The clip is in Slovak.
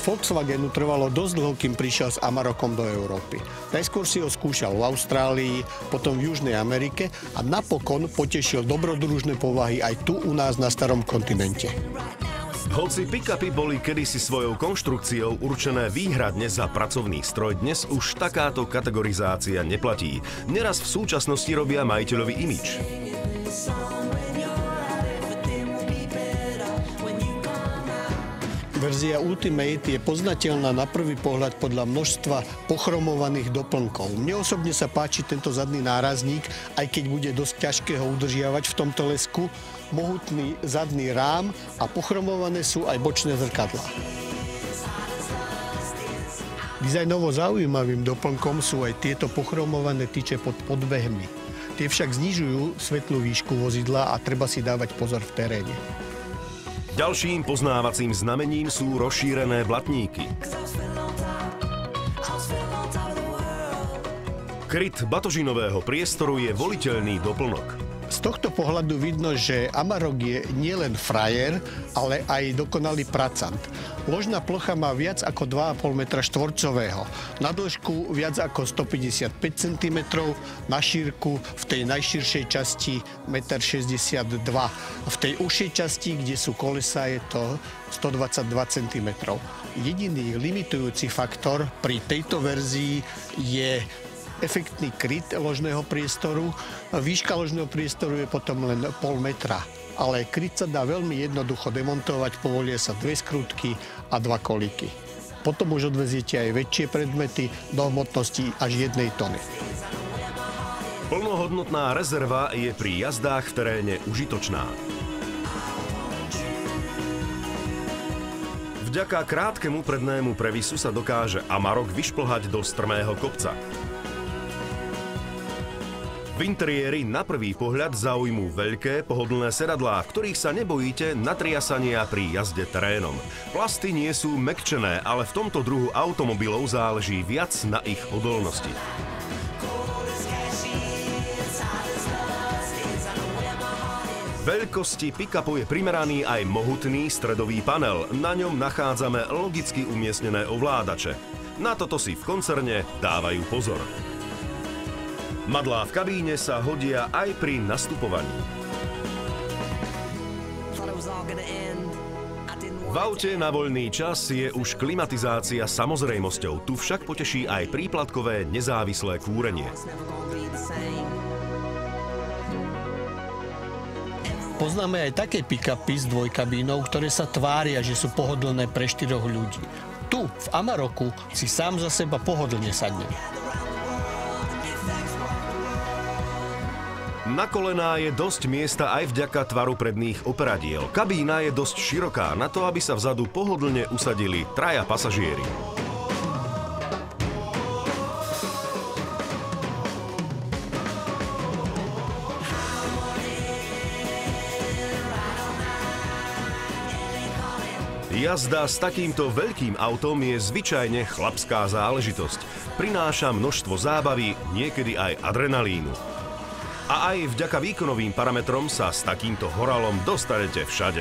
Volkswagenu trvalo dosť dlho, kým prišiel s Amarokom do Európy. Najskôr si ho skúšal v Austrálii, potom v Južnej Amerike a napokon potešil dobrodružné povahy aj tu u nás na starom kontinente. Hoci pick-upy boli kedysi svojou konštrukciou určené výhradne za pracovný stroj, dnes už takáto kategorizácia neplatí. Neraz v súčasnosti robia majiteľovi imidž. Verzia Ultimate je poznateľná na prvý pohľad podľa množstva pochromovaných doplnkov. Mne osobne sa páči tento zadný nárazník, aj keď bude dosť ťažké ho udržiavať v tomto lesku, mohutný zadný rám a pochromované sú aj bočné zrkadlá. Dizajnovo zaujímavým doplnkom sú aj tieto pochromované tyče pod podbehmi. Tie však znižujú svetlú výšku vozidla a treba si dávať pozor v teréne. Ďalším poznávacím znamením sú rozšírené blatníky. Kryt batožinového priestoru je voliteľný doplnok. Z tohto pohľadu vidno, že Amarok je nielen frajer, ale aj dokonalý pracant. Ložná plocha má viac ako 2,5 metra štvorcového, na dĺžku viac ako 155 cm, na šírku v tej najširšej časti 1,62 m. V tej užšej časti, kde sú kolesá, je to 122 cm. Jediný limitujúci faktor pri tejto verzii je efektný kryt ložného priestoru. Výška ložného priestoru je potom len 0,5 metra. Ale kryt sa dá veľmi jednoducho demontovať, povolia sa 2 skrutky a 2 kolíky. Potom už odveziete aj väčšie predmety do hmotnosti až 1 tony. Plnohodnotná rezerva je pri jazdách v teréne užitočná. Vďaka krátkemu prednému previsu sa dokáže Amarok vyšplhať do strmého kopca. V interiéri na prvý pohľad zaujmú veľké pohodlné sedadlá, v ktorých sa nebojíte natriasania pri jazde terénom. Plasty nie sú mäkčené, ale v tomto druhu automobilov záleží viac na ich odolnosti. Veľkosti pick-upu je primeraný aj mohutný stredový panel. Na ňom nachádzame logicky umiestnené ovládače. Na toto si v koncerne dávajú pozor. Madlá v kabíne sa hodia aj pri nastupovaní. V aute na voľný čas je už klimatizácia samozrejmosťou. Tu však poteší aj príplatkové nezávislé kúrenie. Poznáme aj také pick-upy s dvojkabínou, ktoré sa tvária, že sú pohodlné pre 4 ľudí. Tu, v Amaroku, si sám za seba pohodlne sadne. Na kolená je dosť miesta aj vďaka tvaru predných operadiel. Kabína je dosť široká na to, aby sa vzadu pohodlne usadili 3 pasažieri. Jazda s takýmto veľkým autom je zvyčajne chlapská záležitosť. Prináša množstvo zábavy, niekedy aj adrenalínu. A aj vďaka výkonovým parametrom sa s takýmto horalom dostanete všade.